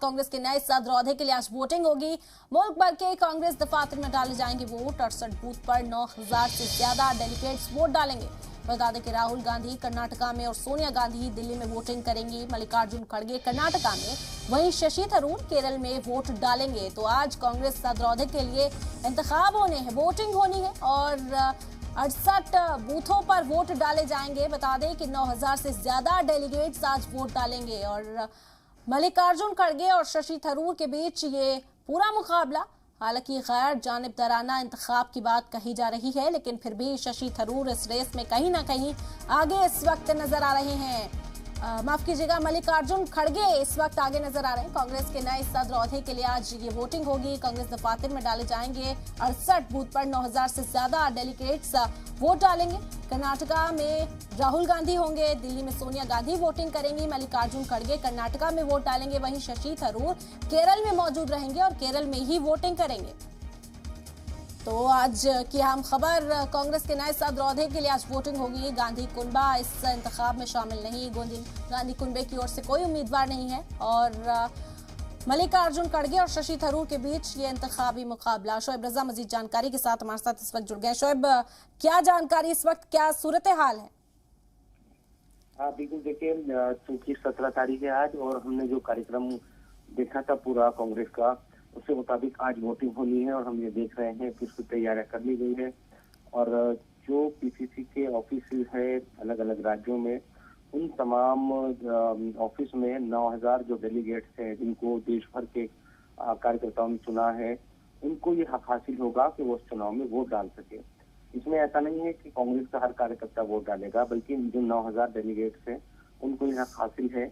कांग्रेस के नए सदर ओहदे के लिए आज वोटिंग होगी। मुल्क भर के कांग्रेस दफातर में डाले जाएंगे वोट। 68 बूथ पर 9,000 से ज्यादा डेलीगेट्स वोट डालेंगे। बता दें कि राहुल गांधी कर्नाटका में और सोनिया गांधी दिल्ली में वोटिंग करेंगी। मल्लिकार्जुन खड़गे कर्नाटका में, वहीं शशि थरूर केरल में वोट डालेंगे। तो आज कांग्रेस सदर ओहदे के लिए इंतखाब होने हैं, वोटिंग होनी है और 68 बूथों पर वोट डाले जाएंगे। बता दें कि 9,000 से ज्यादा डेलीगेट्स आज वोट डालेंगे और मल्लिकार्जुन खड़गे और शशि थरूर के बीच ये पूरा मुकाबला। हालांकि गैर जानिबदाराना इंतखाब की बात कही जा रही है, लेकिन फिर भी शशि थरूर इस रेस में कहीं ना कहीं आगे इस वक्त नजर आ रहे हैं। माफ कीजिएगा, मल्लिकार्जुन खड़गे इस वक्त आगे नजर आ रहे हैं। कांग्रेस के नए सदर ओहदे के लिए आज ये वोटिंग होगी। कांग्रेस दफातर में डाले जाएंगे 68 बूथ पर 9,000 से ज्यादा डेलीगेट्स वोट डालेंगे। कर्नाटका में राहुल गांधी होंगे, दिल्ली में सोनिया गांधी वोटिंग करेंगी। मल्लिकार्जुन खड़गे कर्नाटका में वोट डालेंगे, वहीं शशि थरूर केरल में मौजूद रहेंगे और केरल में ही वोटिंग करेंगे। तो आज की अहम खबर, कांग्रेस के नए सदर ओहदे के लिए आज वोटिंग होगी। गांधी कुनबा इस इंतखाब में शामिल नहीं। गांधी कुनबे की ओर से कोई उम्मीदवार नहीं है और मल्लिकार्जुन खड़गे और शशि थरूर के बीच ये इंतखाबी मुकाबला। शोएब रजा मजीद जानकारी के साथ हमारे साथ इस वक्त जुड़ गए। शोएब, क्या जानकारी इस वक्त, क्या सूरत हाल है? हाँ बिल्कुल, देखिए चूंकि 17 तारीख है आज और हमने जो कार्यक्रम देखा था पूरा कांग्रेस का, उसके मुताबिक आज वोटिंग होनी है और हम ये देख रहे हैं कि उसकी तैयारियां कर ली गई है। और जो पीसीसी के ऑफिस है अलग अलग राज्यों में, उन तमाम ऑफिस में 9,000 जो डेलीगेट्स हैं जिनको देश भर के कार्यकर्ताओं ने चुना है, उनको ये हक हासिल होगा कि वो उस चुनाव में वोट डाल सके। इसमें ऐसा नहीं है कि कांग्रेस का हर कार्यकर्ता वोट डालेगा, बल्कि जो 9,000 डेलीगेट्स हैं उनको ये हक हासिल है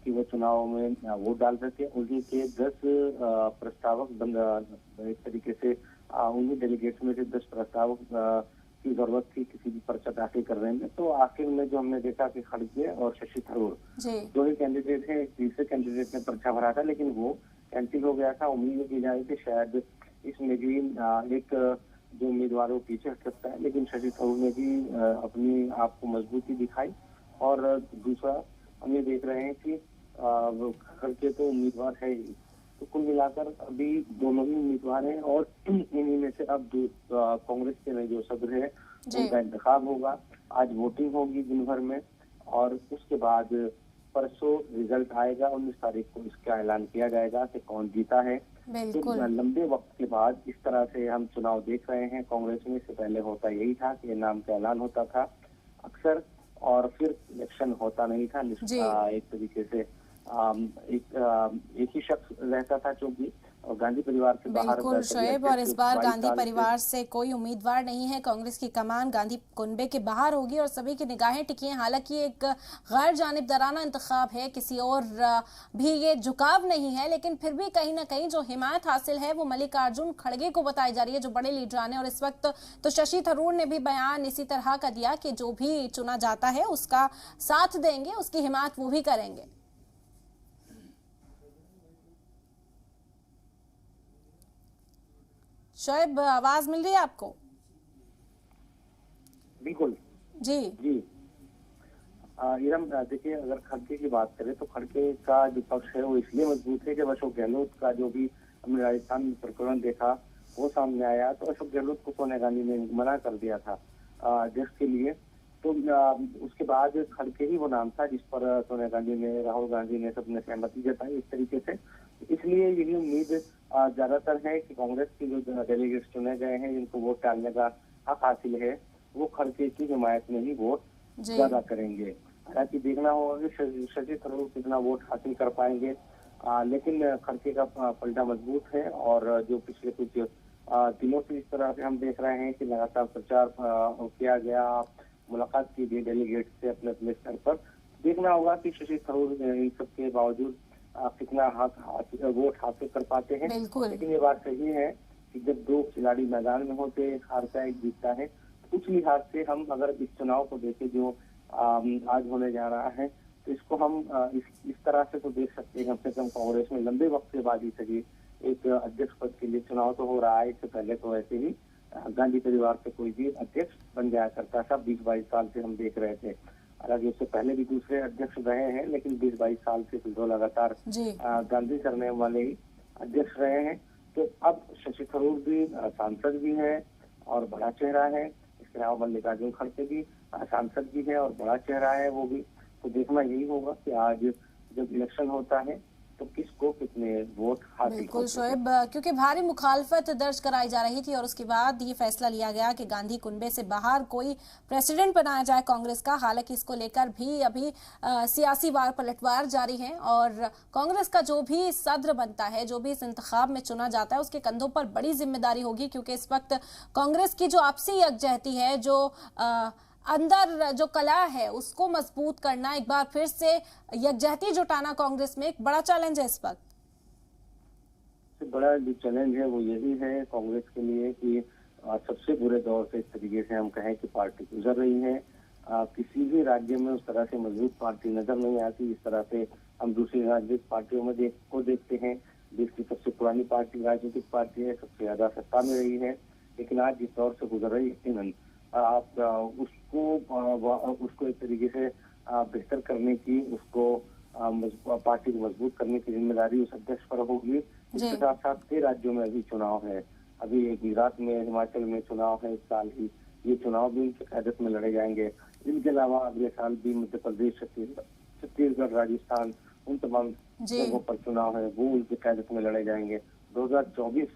कि वो चुनाव में वोट डाल सके। उन्हीं के 10 प्रस्तावक एक तरीके से उन्हीं डेलीगेट्स में से 10 प्रस्तावक की जरूरत थी किसी भी पर्चा दाखिल करने में। तो आखिर में जो हमने देखा कि खड़गे और शशि थरूर दो ही कैंडिडेट है। तीसरे कैंडिडेट ने पर्चा भरा था लेकिन वो कैंसिल हो गया था। उम्मीद की जाए कि शायद इसमें भी एक जो उम्मीदवार वो पीछे हट सकता है, लेकिन शशि थरूर ने भी अपनी आप को मजबूती दिखाई। और दूसरा हम ये देख रहे हैं कि खड़गे तो उम्मीदवार है ही, तो कुल मिलाकर अभी दोनों ही उम्मीदवार हैं और इन्हीं में से अब कांग्रेस के नए जो सदर है उनका इंतखाब होगा। आज वोटिंग होगी दिन भर में और उसके बाद परसों रिजल्ट आएगा। 19 तारीख को इसका ऐलान किया जाएगा कि कौन जीता है। तो लंबे वक्त के बाद इस तरह से हम चुनाव देख रहे हैं कांग्रेस में। इससे पहले होता यही था कि नाम का ऐलान होता था अक्सर और फिर इलेक्शन होता नहीं था। एक तरीके से एक ही शख्स रहता था चूंकि गांधी परिवार से बाहर। बिल्कुल शोएब, और इस बार गांधी परिवार से कोई उम्मीदवार नहीं है। कांग्रेस की कमान गांधी कुनबे के बाहर होगी और सभी की निगाहें टिकी हैं। हालांकि एक गैर जानिबदाराना इंतखाब है, किसी और भी ये झुकाव नहीं है, लेकिन फिर भी कहीं ना कहीं जो हिमायत हासिल है वो मल्लिकार्जुन खड़गे को बताई जा रही है, जो बड़े लीडरान है। और इस वक्त तो शशि थरूर ने भी बयान इसी तरह का दिया कि जो भी चुना जाता है उसका साथ देंगे, उसकी हिमायत वो भी करेंगे। शोएब, आवाज मिल रही है आपको? बिल्कुल जी जी। इरम, देखिए अगर खड़गे की बात करें तो खड़गे का जो पक्ष है वो इसलिए मजबूत है कि अशोक गहलोत का जो भी हमने राजस्थान में प्रकरण देखा वो सामने आया, तो अशोक गहलोत को सोनिया गांधी ने मना कर दिया था अध्यक्ष के लिए। तो उसके बाद खड़गे ही वो नाम था जिस पर सोनिया गांधी ने, राहुल गांधी ने सबने सहमति जताई इस तरीके से। इसलिए यही उम्मीद ज्यादातर है कि कांग्रेस के जो डेलीगेट्स चुने गए हैं जिनको वोट डालने का हक हासिल है वो खड़गे की हिमायत में ही वोट ज्यादा करेंगे। हालांकि देखना होगा कि शशि थरूर कितना वोट हासिल कर पाएंगे, लेकिन खड़गे का पलड़ा मजबूत है। और जो पिछले कुछ दिनों से इस तरह से हम देख रहे हैं कि लगातार प्रचार किया गया, मुलाकात की गई डेलीगेट से अपने अपने स्तर पर। देखना होगा कि शशि थरूर इन सबके बावजूद कितना वोट हासिल कर पाते हैं। लेकिन ये बात सही है कि जब दो खिलाड़ी मैदान में होते, हारता है एक जीतता है, कुछ लिहाज से हम अगर इस चुनाव को देखें जो आज होने जा रहा है, तो इसको हम इस तरह से तो देख सकते हैं। कम से कम कांग्रेस में लंबे वक्त के बाद ही सही एक अध्यक्ष पद के लिए चुनाव तो हो रहा है। इससे पहले तो ऐसे ही गांधी परिवार से कोई भी अध्यक्ष बन जाया करता था, 20-22 साल से हम देख रहे थे। हालांकि उससे पहले भी दूसरे अध्यक्ष रहे हैं, लेकिन 20-22 साल से तो लगातार गांधी करने वाले ही अध्यक्ष रहे हैं। तो अब शशि थरूर भी सांसद भी है और बड़ा चेहरा है। इसके अलावा मल्लिकार्जुन खड़गे भी सांसद भी है और बड़ा चेहरा है वो भी। तो देखना यही होगा कि आज जब इलेक्शन होता है तो किसको कितने वोट हासिल होते हैं। बिल्कुल शोएब, क्योंकि भारी मुखालफत दर्ज कराई जा रही थी और उसके बाद ये फैसला लिया गया कि गांधी कुनबे से बाहर कोई प्रेसिडेंट बनाया जाए कांग्रेस का। हालांकि इसको लेकर भी अभी सियासी वार पलटवार जारी है और कांग्रेस का जो भी सदर बनता है, जो भी इस इंतखाब में चुना जाता है, उसके कंधों पर बड़ी जिम्मेदारी होगी। क्योंकि इस वक्त कांग्रेस की जो आपसी यकजहती है, जो अंदर जो कला है, उसको मजबूत करना, एक बार फिर से यकजहती जुटाना कांग्रेस में एक बड़ा चैलेंज है इस वक्त। बड़ा जो चैलेंज है वो यही है कांग्रेस के लिए कि सबसे बुरे दौर से इस तरीके से हम कहें कि पार्टी गुजर रही है। किसी भी राज्य में उस तरह से मजबूत पार्टी नजर नहीं आती इस तरह से हम दूसरी राजनीतिक पार्टियों में देखते हैं। देश की सबसे पुरानी पार्टी राजनीतिक पार्टी है, सबसे ज्यादा सत्ता में रही है, लेकिन आज जिस दौर से गुजर रही है आप उसको एक तरीके से बेहतर करने की, उसको पार्टी को मजबूत करने की जिम्मेदारी उस अध्यक्ष पर होगी। इसके साथ साथ कई राज्यों में अभी चुनाव है, अभी गुजरात में, हिमाचल में चुनाव है इस साल ही। ये चुनाव भी उनकी क़यादत में लड़े जाएंगे। इनके अलावा अगले साल भी मध्य प्रदेश, छत्तीसगढ़, राजस्थान, उन तमाम जगहों पर चुनाव है, वो उनकी क़यादत में लड़े जाएंगे। 2024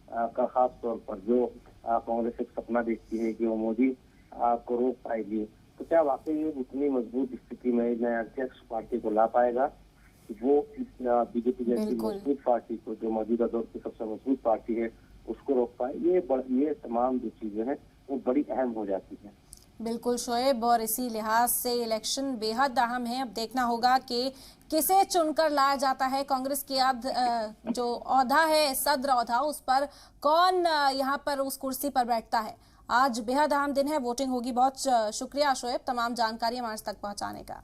का खास तौर पर जो कांग्रेस एक सपना देखती है कि वो मोदी को रोक पाएगी, तो क्या वाकई उतनी मजबूत स्थिति में नया अध्यक्ष पार्टी को ला पाएगा कि वो बीजेपी जैसी मजबूत पार्टी को, जो मौजूदा दौर की सबसे मजबूत पार्टी है, उसको रोक पाए। ये तमाम जो चीजें हैं वो बड़ी अहम हो जाती है। बिल्कुल शोएब, और इसी लिहाज से इलेक्शन बेहद अहम है। अब देखना होगा कि किसे चुनकर लाया जाता है। कांग्रेस की जो ओहदा है, सदर ओहदा, उस पर कौन यहाँ पर उस कुर्सी पर बैठता है। आज बेहद अहम दिन है, वोटिंग होगी। बहुत शुक्रिया शोएब तमाम जानकारी हमारे तक पहुँचाने का।